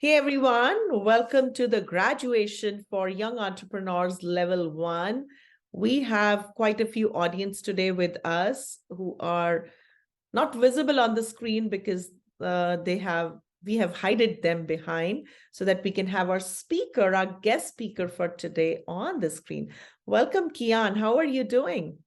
Hey everyone, welcome to the graduation for young entrepreneurs level 1. We have quite a few audience today with us who are not visible on the screen because we have hidden them behind so that we can have our guest speaker for today on the screen. Welcome, Kiaan. How are you doing?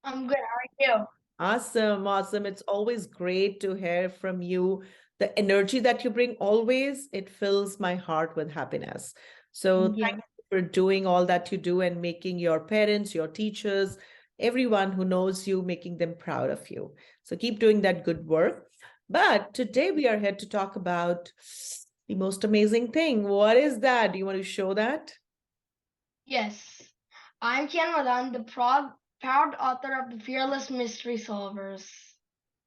I'm good. How are you? Awesome, awesome. It's always great to hear from you. The energy that you bring always, it fills my heart with happiness. So Thank thank you. you for doing all that you do and making your parents, your teachers, everyone who knows you, making them proud of you. So keep doing that good work. But today we are here to talk about the most amazing thing. What is that? Do you want to show that? Yes, I'm Kiaan Madan, the proud author of the Fearless Mystery Solvers.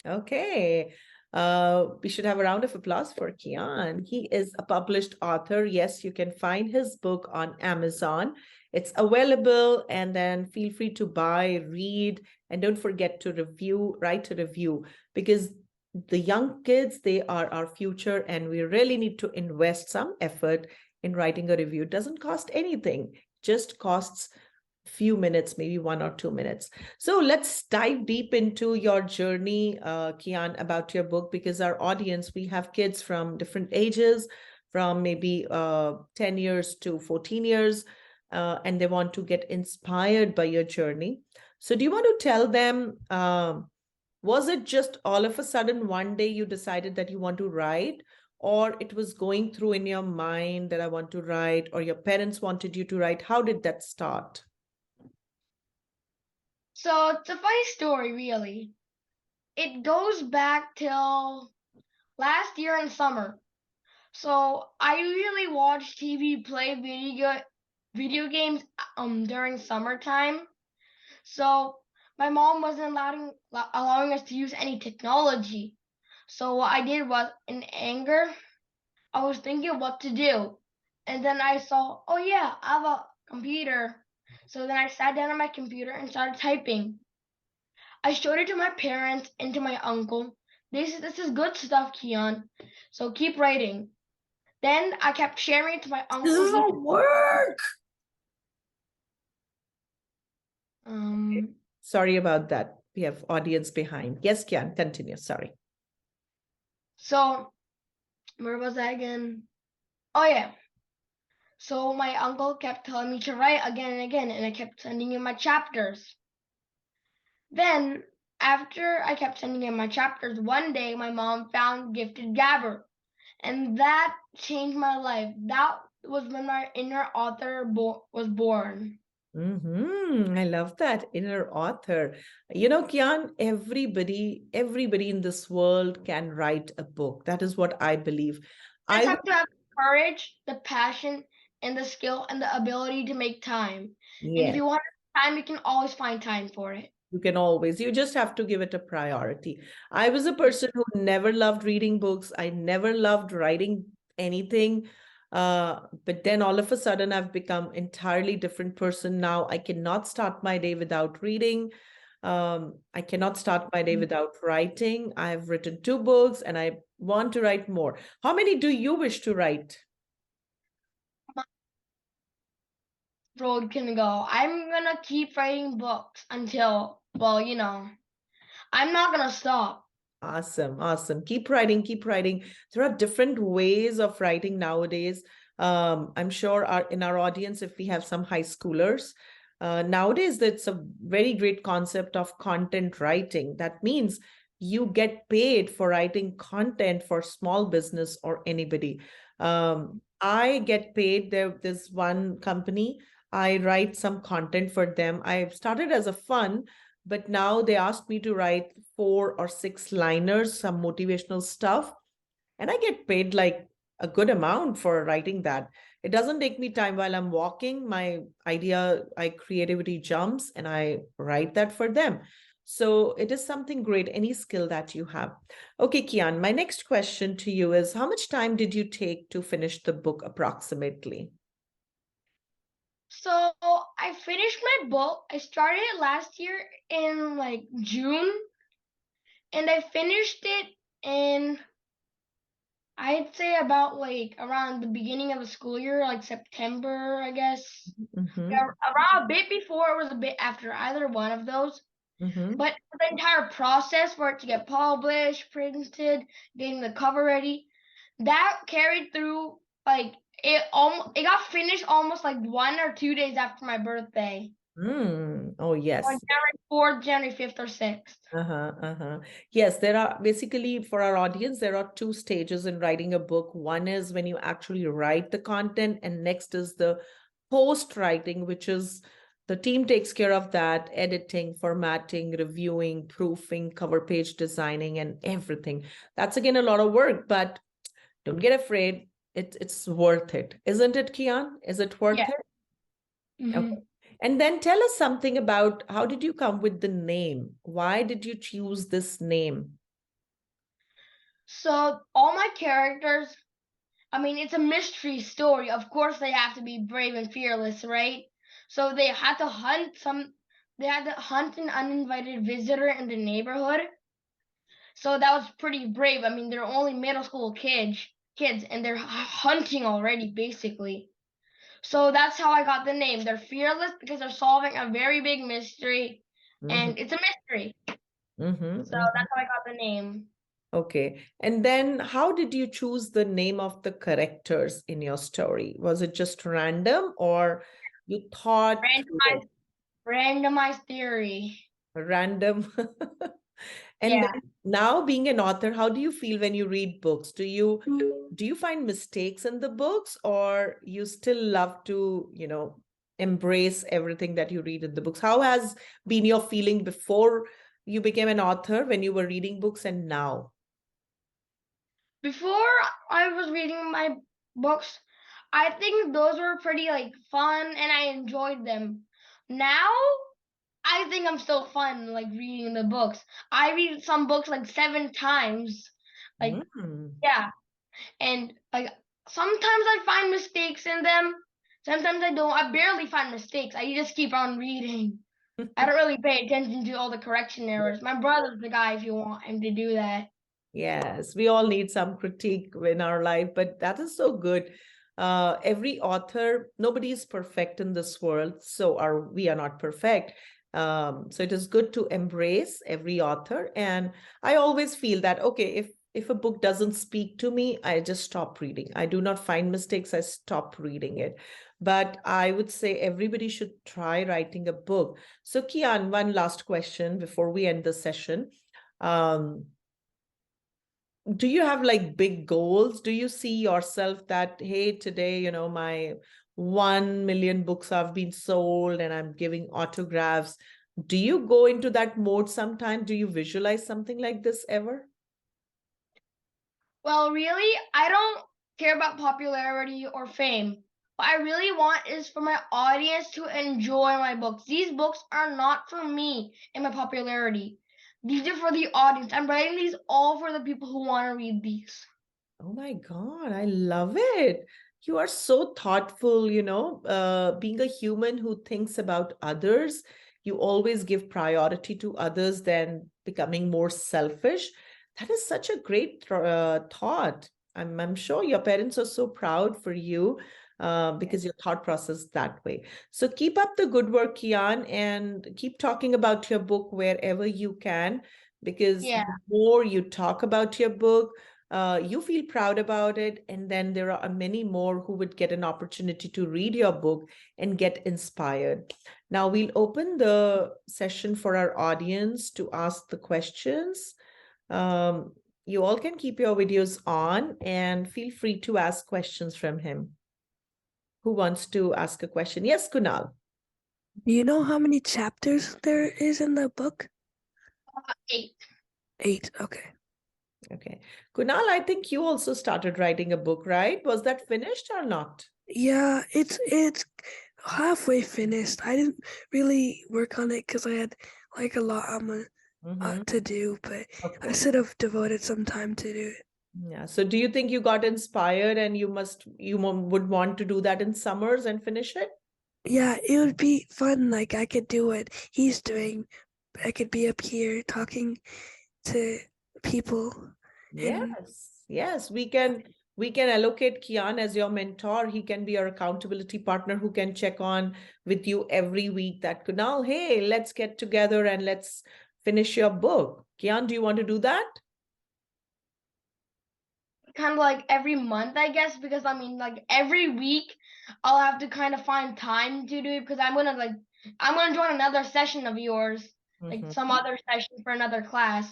Okay. We should have a round of applause for Kiaan. He is a published author. Yes, you can find his book on Amazon. It's available, and then feel free to buy, read, and don't forget to write a review because the young kids, they are our future, and we really need to invest some effort in writing a review. It doesn't cost anything, just costs few minutes, maybe 1 or 2 minutes. So let's dive deep into your journey, Kiaan, about your book, because our audience, we have kids from different ages, from maybe 10 years to 14 years, and they want to get inspired by your journey. So do you want to tell them, was it just all of a sudden one day you decided that you want to write? Or it was going through in your mind that I want to write, or your parents wanted you to write? How did that start? So it's a funny story, really. It goes back till last year in summer. So I usually watch TV, play video games during summertime. So my mom wasn't allowing us to use any technology. So what I did was, in anger, I was thinking what to do. And then I saw, oh yeah, I have a computer. So then I sat down on my computer and started typing. I showed it to my parents and to my uncle. This is good stuff, Kiaan. So keep writing. Then I kept sharing it to my This uncle. is He all work. um Sorry about that. We have audience behind. Yes, Kian, continue. Sorry. so where was I again? Oh yeah. So my uncle kept telling me to write again and again, and I kept sending him my chapters. Then, after I kept sending him my chapters, one day my mom found Gifted Gabber, and that changed my life. That was when my inner author was born. I love that inner author. You know, Kian, everybody in this world can write a book. That is what I believe. Just I have to have courage, the passion, and the skill and the ability to make time. And if Yes, you want time, you can always find time for it. you just have to give it a priority. I was a person who never loved reading books. I never loved writing anything. But then all of a sudden, I've become entirely different person now. I cannot start my day without reading. I cannot start my day without writing. I've written 2 books and I want to write more. How many do you wish to write? My road can go. I'm gonna keep writing books until, well, I'm not gonna stop. Awesome, awesome. Keep writing, keep writing. There are different ways of writing nowadays. I'm sure in our audience, if we have some high schoolers, nowadays that's a very great concept of content writing. That means you get paid for writing content for small business or anybody. I get paid. There's one company, I write some content for them. I started as a fun, but now they asked me to write 4 or 6 liners, some motivational stuff, and I get paid like a good amount for writing that. It doesn't take me time while I'm walking. My creativity jumps and I write that for them. So it is something great, any skill that you have. Okay, Kian, my next question to you is how much time did you take to finish the book approximately? So I finished my book. I started it last year in like June, and I finished it in, I I'd say about like around the beginning of the school year, like September, I guess. Mm-hmm. Yeah, around a bit before, it was a bit after, either one of those. Mm-hmm. But the entire process for it to get published, printed, getting the cover ready, that carried through like it got finished almost like 1 or 2 days after my birthday. Oh, On yes. January 4th, January 5th, or 6th. Uh-huh, uh-huh. Yes, there are basically for our audience, there are two stages in writing a book. One is when you actually write the content, and next is the post writing, which is the team takes care of that, editing, formatting, reviewing, proofing, cover page designing, and everything. That's again a lot of work, but don't get afraid. It's worth it. Isn't it, Kian? Is it worth Yeah. it? Okay. hmm And then tell us something about how did you come with the name? Why did you choose this name? So all my characters, I mean, it's a mystery story. Of course, they have to be brave and fearless, right? So they had to hunt an uninvited visitor in the neighborhood. So that was pretty brave. I mean, they're only middle school kids, and they're hunting already, basically. So that's how I got the name. They're fearless because they're solving a very big mystery, Mm-hmm, and it's a mystery. mm-hmm, So mm-hmm. that's how I got the name. Okay. And then how did you choose the name of the characters in your story? Was it just random or you thought through it? Randomized theory. Random? And Yeah. then now being an author, how do you feel when you read books? Do you find mistakes in the books or you still love to, embrace everything that you read in the books? How has been your feeling before you became an author when you were reading books and now? Before I was reading my books, I think those were pretty like fun and I enjoyed them. Now I think I'm still fun like reading the books. I read some books like 7 times. Like Mm. yeah, and like sometimes I find mistakes in them. Sometimes I don't. I barely find mistakes. I just keep on reading. I don't really pay attention to all the correction errors. My brother's the guy if you want him to do that. Yes, we all need some critique in our life, but that is so good. Every author, nobody is perfect in this world, so we are not perfect. So it is good to embrace every author. And I always feel that, okay, if a book doesn't speak to me, I just stop reading. I do not find mistakes, I stop reading it. But I would say everybody should try writing a book. So, Kian, one last question before we end the session. Um, do you have like big goals? Do you see yourself that, hey, today, my 1 million books have been sold and I'm giving autographs? Do you go into that mode sometime? Do you visualize something like this ever? Well, really, I don't care about popularity or fame. What I really want is for my audience to enjoy my books. These books are not for me and my popularity. These are for the audience. I'm writing these all for the people who want to read these. Oh my God, I love it. You are so thoughtful, being a human who thinks about others. You always give priority to others than becoming more selfish. That is such a great thought. I'm sure your parents are so proud for you because your thought process that way. So keep up the good work, Kian, and keep talking about your book wherever you can, because Yeah. the more you talk about your book, you feel proud about it, and then there are many more who would get an opportunity to read your book and get inspired. Now we'll open the session for our audience to ask the questions. You all can keep your videos on and feel free to ask questions from him. Who wants to ask a question? Yes, Kunal. Do you know how many chapters there is in the book? 8. 8. Okay. Okay. Kunal, I think you also started writing a book, right? Was that finished or not? Yeah, it's halfway finished. I didn't really work on it because I had like a lot to do, but Of I course. should have devoted some time to do it. Yeah. So do you think you got inspired and would want to do that in summers and finish it? Yeah, it would be fun. Like I could do what he's doing. I could be up here talking to people and Yes. Yes, we can we can allocate Kiaan as your mentor. He can be your accountability partner who can check on with you every week that Kunal, hey, let's get together and let's finish your book. Kiaan, do you want to do that? Kind of like every month, I guess, because I mean, like every week I'll have to kind of find time to do it because I'm gonna join another session of yours, like some other session for another class.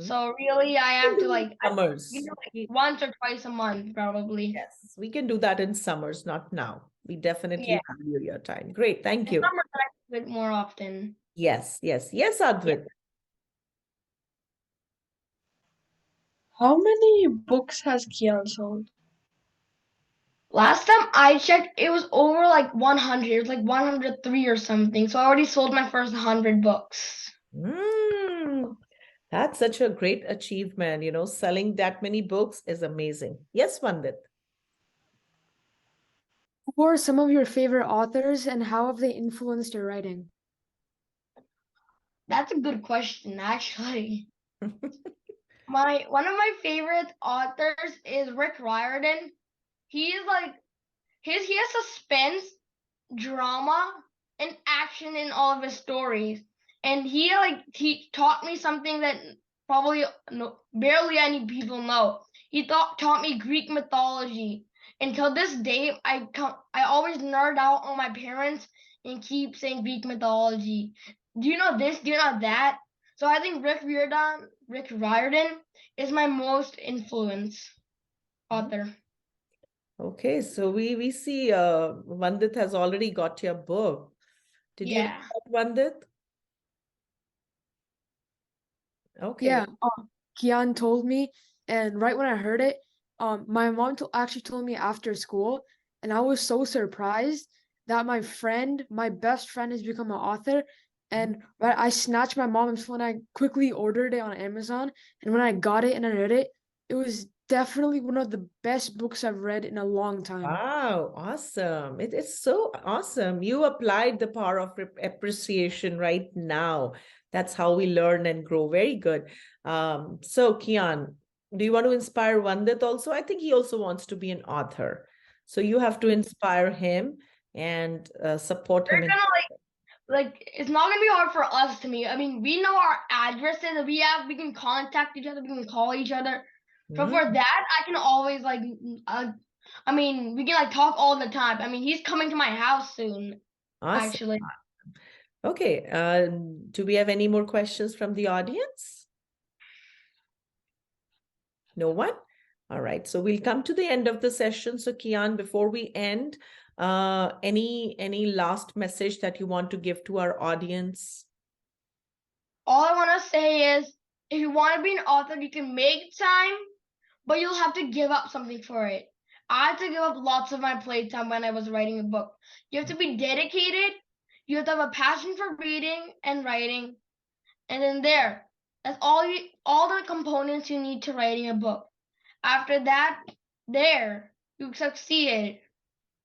So really, I have to like summers. Like once or twice a month, probably. Yes, we can do that in summers, not now. We definitely value your time. Great, thank you. Summers I do it more often. Yes, Advait. How many books has Kiaan sold? Last time I checked, it was over like 100. It was like 103 or something. So I already sold my first 100 books. That's such a great achievement. You know, selling that many books is amazing. Yes, Vandit. Who are some of your favorite authors and how have they influenced your writing? That's a good question, actually. One of my favorite authors is Rick Riordan. He is like he has suspense, drama, and action in all of his stories. And he taught me something that probably barely any people know. He taught me Greek mythology. Until this day, I always nerd out on my parents and keep saying Greek mythology. Do you know this? Do you know that? So I think Rick Riordan is my most influenced author. Okay, so we see Vandit has already got your book. Did you read that, Vandit? Okay. Yeah, Kiaan told me, and right when I heard it, my mom actually told me after school, and I was so surprised that my best friend, has become an author. And I snatched my mom's phone. I quickly ordered it on Amazon, and when I got it and I read it, it was definitely one of the best books I've read in a long time. Wow, awesome. It is so awesome. You applied the power of appreciation right now. That's how we learn and grow. Very good. So Kiaan, do you want to inspire Vandit also? I think he also wants to be an author. So you have to inspire him and support him. Like it's not gonna be hard for us to meet. I mean, we know our addresses. We can contact each other. We can call each other. But for that, I can always like. I mean, we can like talk all the time. I mean, he's coming to my house soon. Awesome. Actually. Okay. Do we have any more questions from the audience? No one? All right. So we'll come to the end of the session. So Kiaan, before we end, any last message that you want to give to our audience? All I want to say is, if you want to be an author, you can make time, but you'll have to give up something for it. I had to give up lots of my playtime when I was writing a book. You have to be dedicated. You have to have a passion for reading and writing. And then that's all the components you need to writing a book. After that, you succeeded.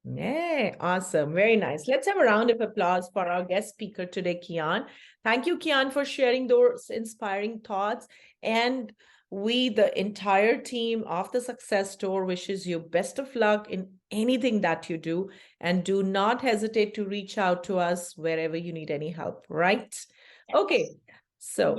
Yeah, awesome. Very nice. Let's have a round of applause for our guest speaker today, Kiaan. Thank you, Kiaan, for sharing those inspiring thoughts. And we, the entire team of the Success Store, wishes you best of luck in anything that you do. And do not hesitate to reach out to us wherever you need any help, right? Okay, so